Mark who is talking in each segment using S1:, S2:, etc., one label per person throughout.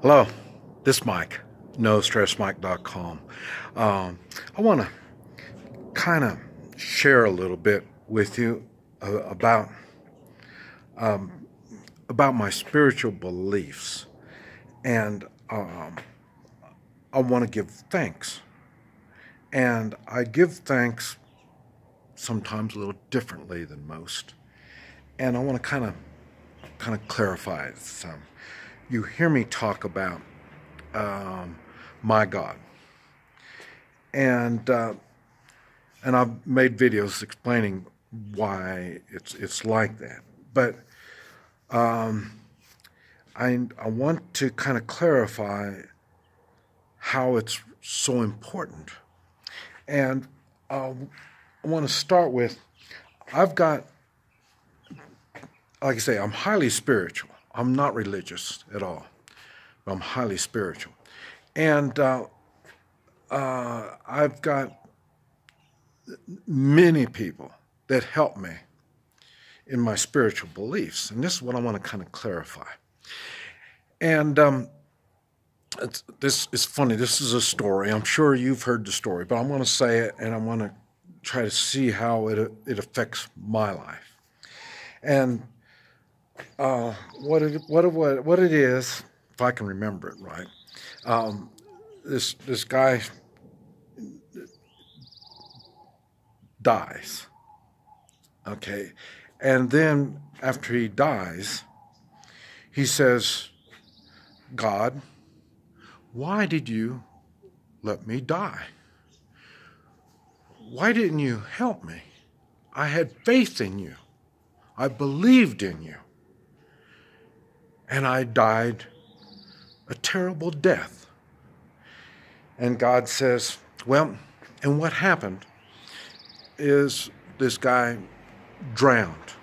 S1: Hello, this is Mike, NoStressMike.com. I want to kind of share a little bit with you about my spiritual beliefs, and I want to give thanks. And I give thanks sometimes a little differently than most, and I want to kind of clarify some. You hear me talk about my God, and I've made videos explaining why it's like that. But I want to kind of clarify how it's so important, and I want to start with, I've got, like I say, I'm highly spiritual. I'm not religious at all, but I'm highly spiritual. And I've got many people that help me in my spiritual beliefs. And this is what I want to kind of clarify. And this is funny. This is a story. I'm sure you've heard the story, but I'm going to say it, and I want to try to see how it affects my life. And what it is, if I can remember it right, this guy dies, okay, and then after he dies, he says, "God, why did you let me die? Why didn't you help me? I had faith in you. I believed in you. And I died a terrible death." And God says, well, and what happened is this guy drowned.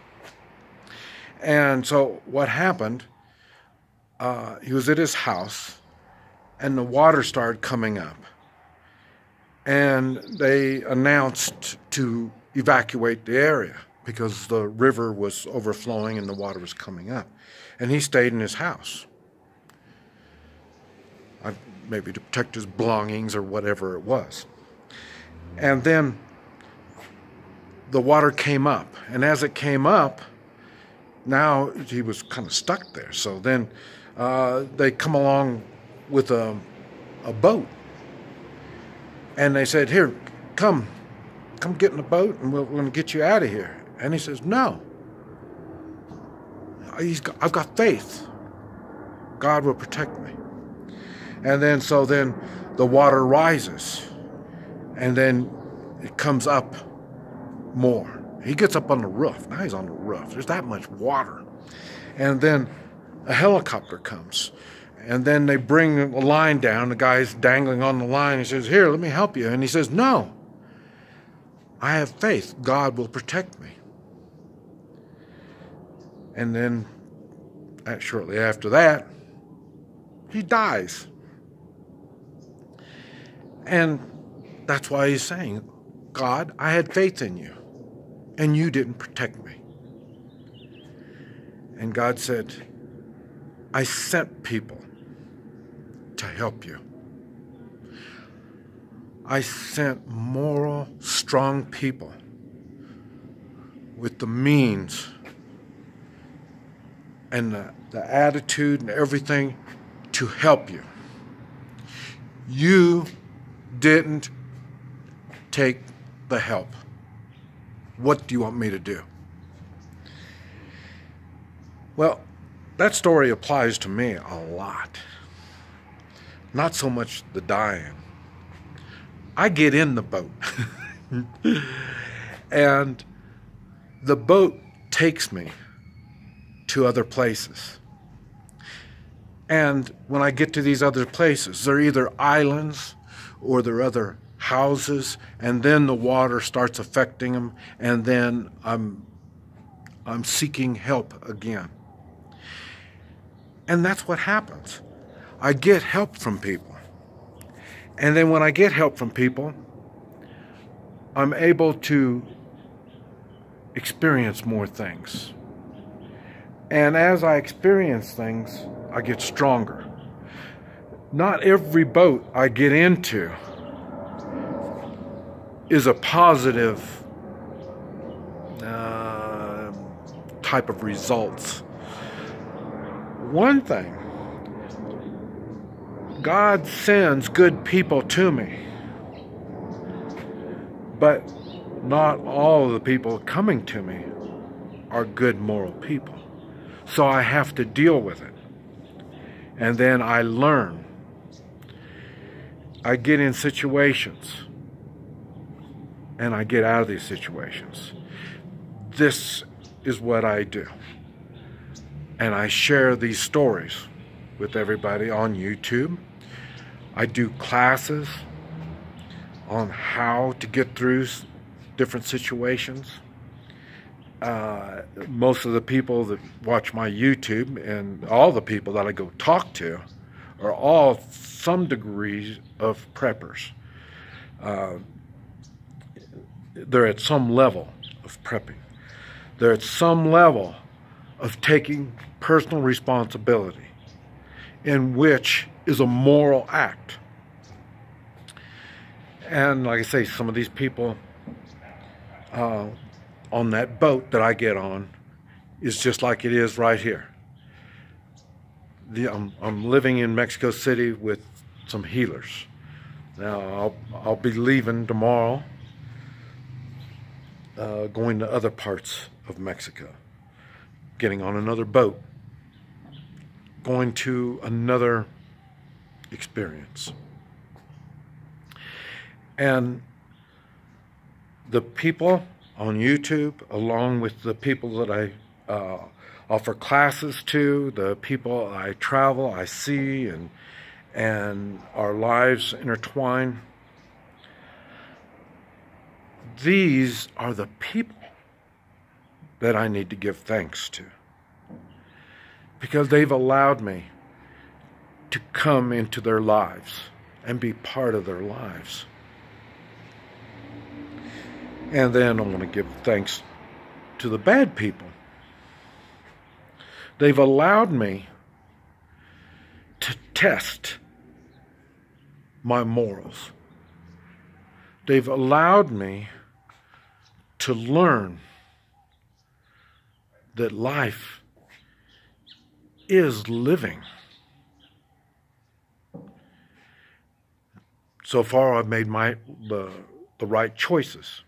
S1: And so what happened, he was at his house, and the water started coming up. And they announced to evacuate the area because the river was overflowing and the water was coming up. And he stayed in his house, maybe to protect his belongings or whatever it was. And then the water came up. And as it came up, now he was kind of stuck there. So then they come along with a boat. And they said, "Here, come get in the boat, and we're going to get you out of here." And he says, "No. I've got faith. God will protect me." And then the water rises, and then it comes up more. He gets up on the roof. Now he's on the roof. There's that much water. And then a helicopter comes, and then they bring a line down. The guy's dangling on the line. He says, "Here, let me help you." And he says, "No. I have faith. God will protect me." And then, shortly after that, he dies. And that's why he's saying, "God, I had faith in you, and you didn't protect me." And God said, "I sent people to help you. I sent moral, strong people with the means and the attitude and everything to help you. You didn't take the help. What do you want me to do?" Well, that story applies to me a lot. Not so much the dying. I get in the boat. And the boat takes me to other places. And when I get to these other places, they're either islands or they're other houses, and then the water starts affecting them, and then I'm seeking help again. And that's what happens. I get help from people. And then when I get help from people, I'm able to experience more things. And as I experience things, I get stronger. Not every boat I get into is a positive type of results. One thing, God sends good people to me, but not all of the people coming to me are good moral people. So I have to deal with it. And then I learn. I get in situations and I get out of these situations. This is what I do. And I share these stories with everybody on YouTube. I do classes on how to get through different situations. Most of the people that watch my YouTube and all the people that I go talk to are all some degree of preppers. They're at some level of prepping. They're at some level of taking personal responsibility, in which is a moral act. And like I say, some of these people on that boat that I get on is just like it is right here. I'm living in Mexico City with some healers. Now I'll be leaving tomorrow, going to other parts of Mexico, getting on another boat, going to another experience. And the people on YouTube, along with the people that I offer classes to, the people I travel, I see, and our lives intertwine, these are the people that I need to give thanks to, because they've allowed me to come into their lives and be part of their lives. And then I want to give thanks to the bad people. They've allowed me to test my morals. They've allowed me to learn that life is living. So far, I've made the right choices.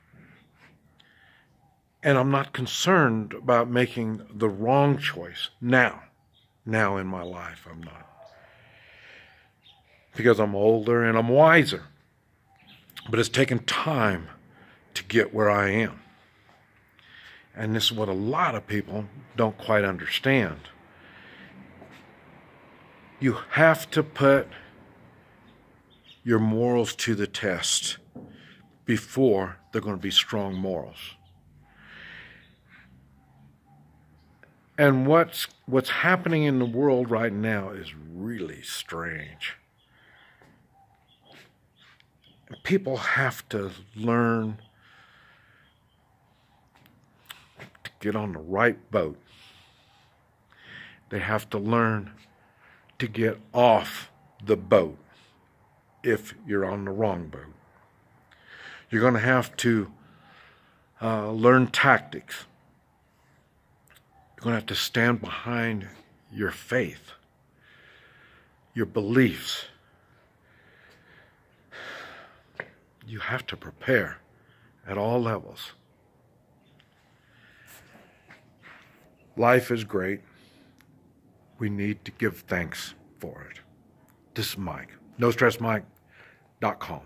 S1: And I'm not concerned about making the wrong choice now. Now in my life, I'm not. Because I'm older and I'm wiser. But it's taken time to get where I am. And this is what a lot of people don't quite understand. You have to put your morals to the test before they're going to be strong morals. And what's happening in the world right now is really strange. People have to learn to get on the right boat. They have to learn to get off the boat if you're on the wrong boat. You're going to have to learn tactics. You're going to have to stand behind your faith, your beliefs. You have to prepare at all levels. Life is great. We need to give thanks for it. This is Mike. NoStressMike.com.